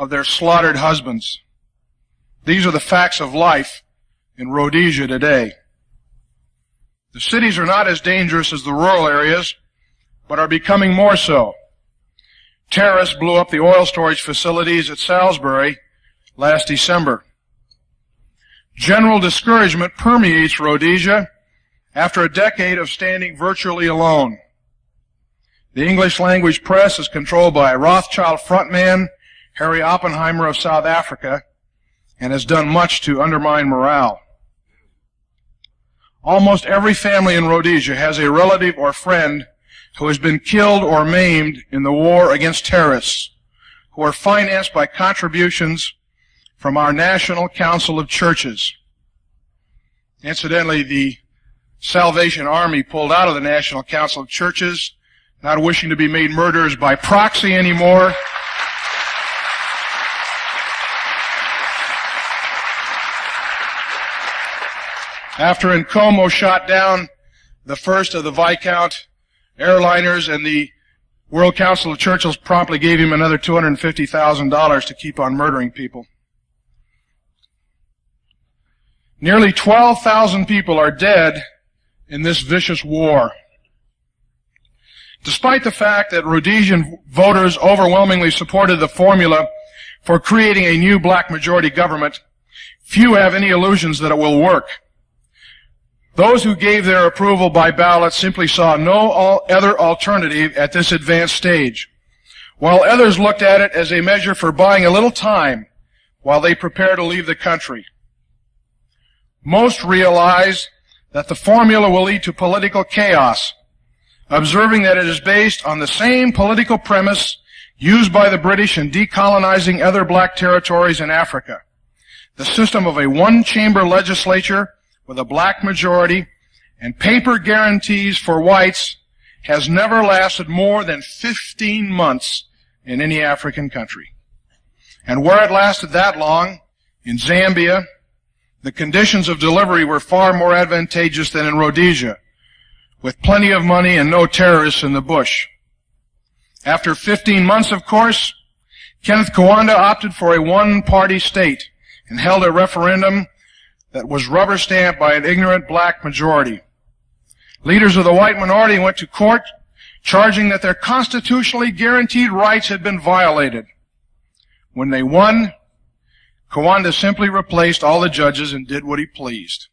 of their slaughtered husbands. These are the facts of life in Rhodesia today. The cities are not as dangerous as the rural areas, but are becoming more so. Terrorists blew up the oil storage facilities at Salisbury last December. General discouragement permeates Rhodesia after a decade of standing virtually alone. The English-language press is controlled by Rothschild frontman Harry Oppenheimer of South Africa and has done much to undermine morale. Almost every family in Rhodesia has a relative or friend who has been killed or maimed in the war against terrorists, who are financed by contributions from our National Council of Churches. Incidentally, the Salvation Army pulled out of the National Council of Churches, not wishing to be made murderers by proxy anymore. After Nkomo shot down the first of the Viscount airliners, and the World Council of Churches promptly gave him another $250,000 to keep on murdering people. Nearly 12,000 people are dead in this vicious war. Despite the fact that Rhodesian voters overwhelmingly supported the formula for creating a new black majority government, few have any illusions that it will work. Those who gave their approval by ballot simply saw no other alternative at this advanced stage, while others looked at it as a measure for buying a little time while they prepare to leave the country. Most realize that the formula will lead to political chaos, observing that it is based on the same political premise used by the British in decolonizing other black territories in Africa. The system of a one-chamber legislature with a black majority and paper guarantees for whites has never lasted more than 15 months in any African country. And where it lasted that long, in Zambia, the conditions of delivery were far more advantageous than in Rhodesia, with plenty of money and no terrorists in the bush. After 15 months, of course, Kenneth Kaunda opted for a one-party state and held a referendum that was rubber-stamped by an ignorant black majority. Leaders of the white minority went to court charging that their constitutionally guaranteed rights had been violated. When they won, Kaunda simply replaced all the judges and did what he pleased.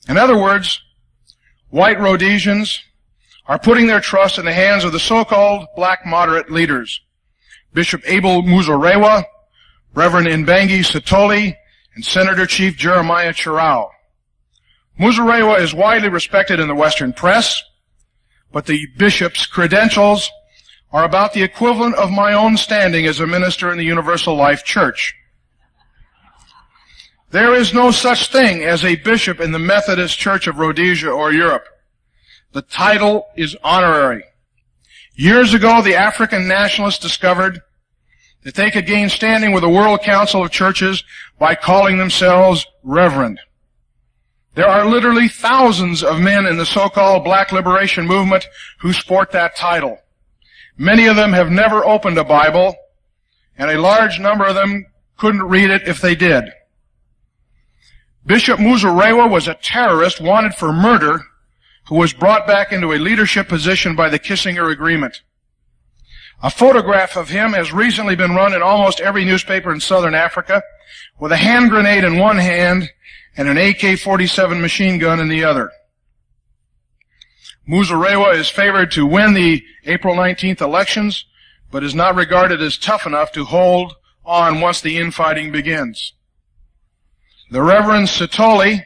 In other words, white Rhodesians are putting their trust in the hands of the so-called black moderate leaders, Bishop Abel Muzorewa, Reverend Mbangi Sithole, and Senator Chief Jeremiah Chirao. Muzorewa is widely respected in the Western press, but the bishop's credentials are about the equivalent of my own standing as a minister in the Universal Life Church. There is no such thing as a bishop in the Methodist Church of Rhodesia or Europe. The title is honorary. Years ago, the African nationalists discovered that they could gain standing with the World Council of Churches by calling themselves Reverend. There are literally thousands of men in the so-called Black Liberation Movement who sport that title. Many of them have never opened a Bible, and a large number of them couldn't read it if they did. Bishop Muzorewa was a terrorist wanted for murder who was brought back into a leadership position by the Kissinger Agreement. A photograph of him has recently been run in almost every newspaper in southern Africa, with a hand grenade in one hand and an AK-47 machine gun in the other. Muzorewa is favored to win the April 19th elections, but is not regarded as tough enough to hold on once the infighting begins. The Reverend Sithole,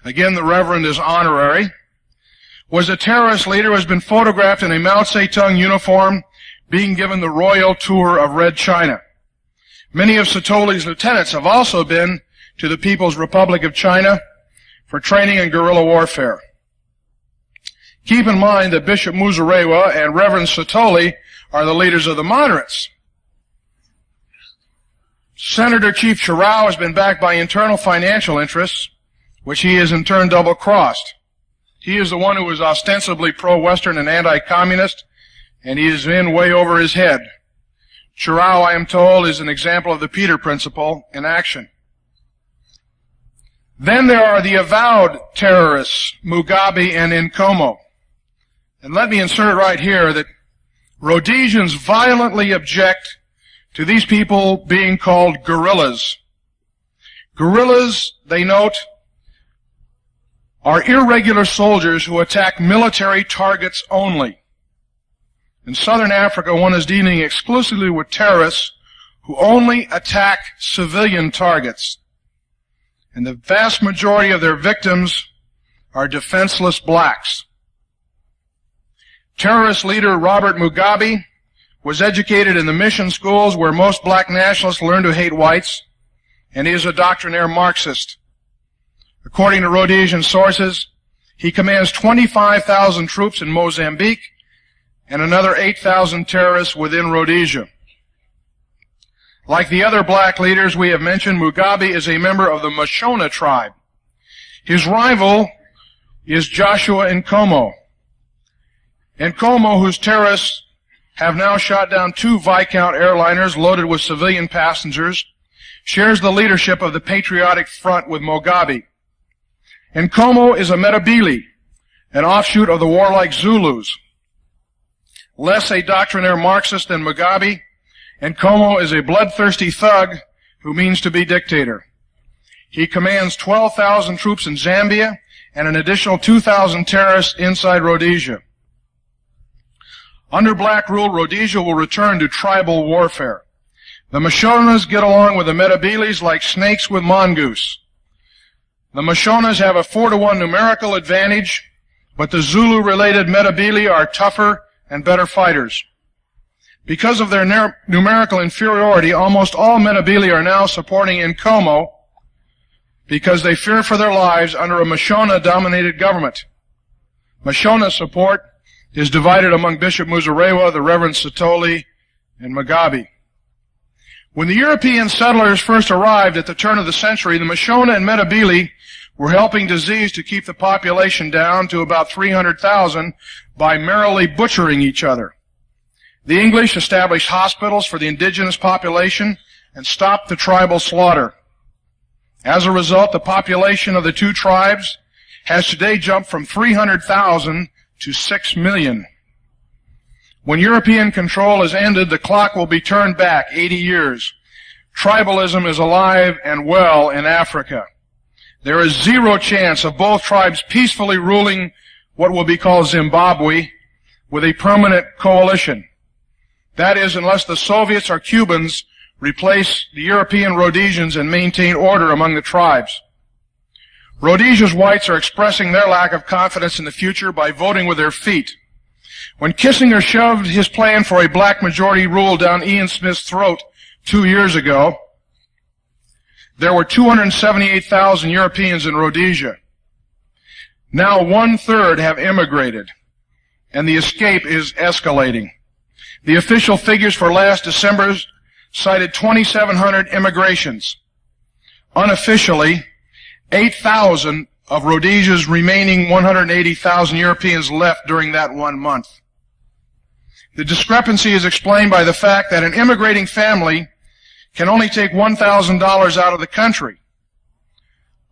again the Reverend is honorary, was a terrorist leader who has been photographed in a Mao Zedong uniform being given the royal tour of Red China. Many of Sithole's lieutenants have also been to the People's Republic of China for training in guerrilla warfare. Keep in mind that Bishop Muzorewa and Reverend Sithole are the leaders of the moderates. Senator Chief Chirao has been backed by internal financial interests, which he has in turn double-crossed. He is the one who is ostensibly pro-Western and anti-communist, and he is in way over his head. Chirao, I am told, is an example of the Peter Principle in action. Then there are the avowed terrorists, Mugabe and Nkomo. And let me insert right here that Rhodesians violently object to these people being called guerrillas. Guerrillas, they note, are irregular soldiers who attack military targets only. In southern Africa, one is dealing exclusively with terrorists who only attack civilian targets. And the vast majority of their victims are defenseless blacks. Terrorist leader Robert Mugabe was educated in the mission schools where most black nationalists learn to hate whites, and he is a doctrinaire Marxist. According to Rhodesian sources, he commands 25,000 troops in Mozambique and another 8,000 terrorists within Rhodesia. Like the other black leaders we have mentioned, Mugabe is a member of the Mashona tribe. His rival is Joshua Nkomo. Nkomo, whose terrorists have now shot down 2 Viscount airliners loaded with civilian passengers, shares the leadership of the Patriotic Front with Mugabe. Nkomo is a Metabili, an offshoot of the warlike Zulus. Less a doctrinaire Marxist than Mugabe, Nkomo is a bloodthirsty thug who means to be dictator. He commands 12,000 troops in Zambia and an additional 2,000 terrorists inside Rhodesia. Under black rule, Rhodesia will return to tribal warfare. The Mashonas get along with the Metabilis like snakes with mongoose. The Mashonas have a 4-to-1 numerical advantage, but the Zulu-related Metabili are tougher and better fighters. Because of their numerical inferiority, almost all Metabili are now supporting Nkomo because they fear for their lives under a Mashona-dominated government. Mashona support is divided among Bishop Muzorewa, the Reverend Satoli, and Mugabe. When the European settlers first arrived at the turn of the century, the Mashona and Metabili were helping disease to keep the population down to about 300,000 by merrily butchering each other. The English established hospitals for the indigenous population and stopped the tribal slaughter. As a result, the population of the 2 tribes has today jumped from 300,000 to 6 million. When European control is ended, the clock will be turned back 80 years. Tribalism is alive and well in Africa. There is 0 chance of both tribes peacefully ruling what will be called Zimbabwe with a permanent coalition. That is, unless the Soviets or Cubans replace the European Rhodesians and maintain order among the tribes. Rhodesia's whites are expressing their lack of confidence in the future by voting with their feet. When Kissinger shoved his plan for a black majority rule down Ian Smith's throat 2 years ago, there were 278,000 Europeans in Rhodesia. Now 1/3 have immigrated, and the escape is escalating. The official figures for last December cited 2,700 immigrations. Unofficially, 8,000 of Rhodesia's remaining 180,000 Europeans left during that 1 month. The discrepancy is explained by the fact that an immigrating family can only take $1,000 out of the country.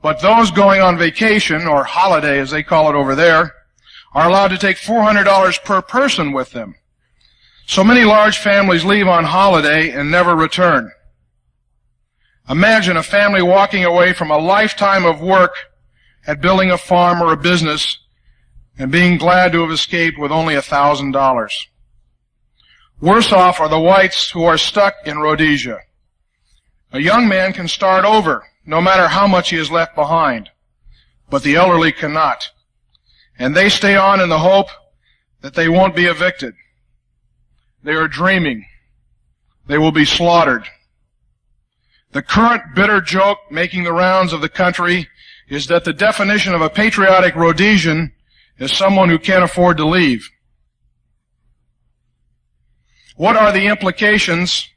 But those going on vacation, or holiday as they call it over there, are allowed to take $400 per person with them. So many large families leave on holiday and never return. Imagine a family walking away from a lifetime of work at building a farm or a business and being glad to have escaped with only $1,000. Worse off are the whites who are stuck in Rhodesia. A young man can start over, no matter how much he has left behind, but the elderly cannot. And they stay on in the hope that they won't be evicted. They are dreaming. They will be slaughtered. The current bitter joke making the rounds of the country is that the definition of a patriotic Rhodesian is someone who can't afford to leave. What are the implications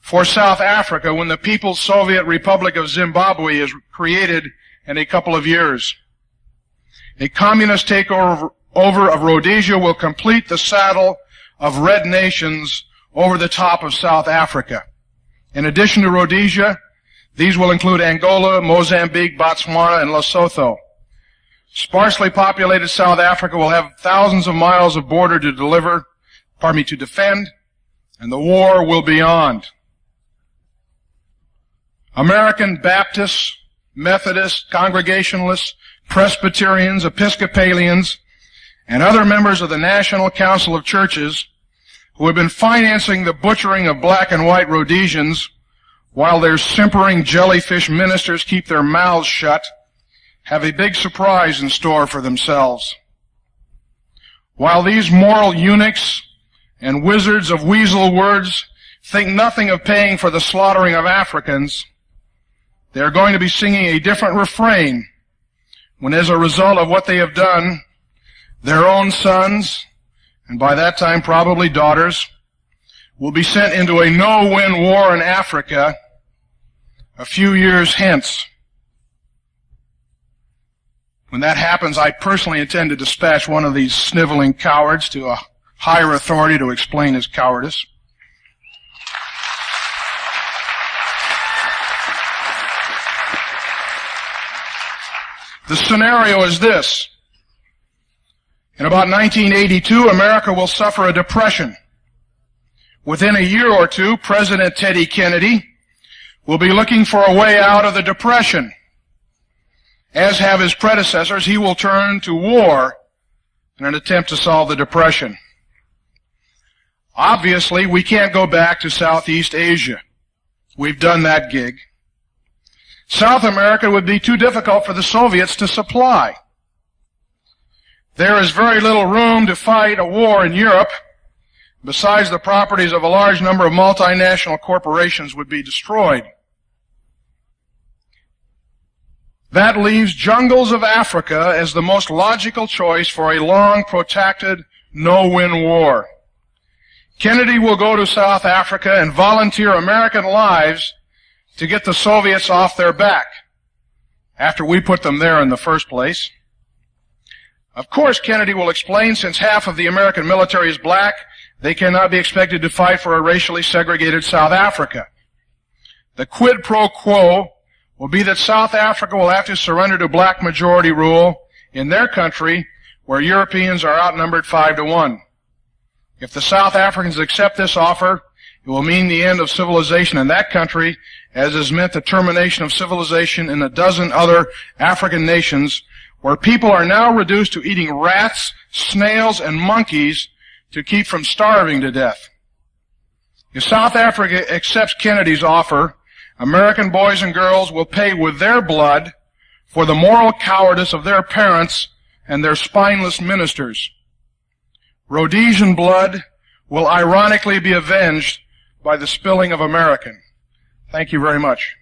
for South Africa when the People's Soviet Republic of Zimbabwe is created in a couple of years? A communist takeover of Rhodesia will complete the saddle of red nations over the top of South Africa. In addition to Rhodesia, these will include Angola, Mozambique, Botswana, and Lesotho. Sparsely populated South Africa will have thousands of miles of border to defend, and the war will be on. American Baptists, Methodists, Congregationalists, Presbyterians, Episcopalians, and other members of the National Council of Churches who have been financing the butchering of black and white Rhodesians while their simpering jellyfish ministers keep their mouths shut, have a big surprise in store for themselves. While these moral eunuchs and wizards of weasel words think nothing of paying for the slaughtering of Africans, they are going to be singing a different refrain when, as a result of what they have done, their own sons, and by that time probably daughters, will be sent into a no-win war in Africa a few years hence. When that happens, I personally intend to dispatch one of these sniveling cowards to a higher authority to explain his cowardice. The scenario is this. In about 1982, America will suffer a depression. Within a year or two, President Teddy Kennedy will be looking for a way out of the depression. As have his predecessors, he will turn to war in an attempt to solve the depression. Obviously, we can't go back to Southeast Asia. We've done that gig. South America would be too difficult for the Soviets to supply. There is very little room to fight a war in Europe. Besides, the properties of a large number of multinational corporations would be destroyed. That leaves jungles of Africa as the most logical choice for a long, protracted, no-win war. Kennedy will go to South Africa and volunteer American lives to get the Soviets off their back, after we put them there in the first place. Of course, Kennedy will explain, since half of the American military is black, they cannot be expected to fight for a racially segregated South Africa. The quid pro quo will be that South Africa will have to surrender to black majority rule in their country, where Europeans are outnumbered 5-1. If the South Africans accept this offer, it will mean the end of civilization in that country, as has meant the termination of civilization in a dozen other African nations, where people are now reduced to eating rats, snails, and monkeys to keep from starving to death. If South Africa accepts Kennedy's offer, American boys and girls will pay with their blood for the moral cowardice of their parents and their spineless ministers. Rhodesian blood will ironically be avenged by the spilling of American. Thank you very much.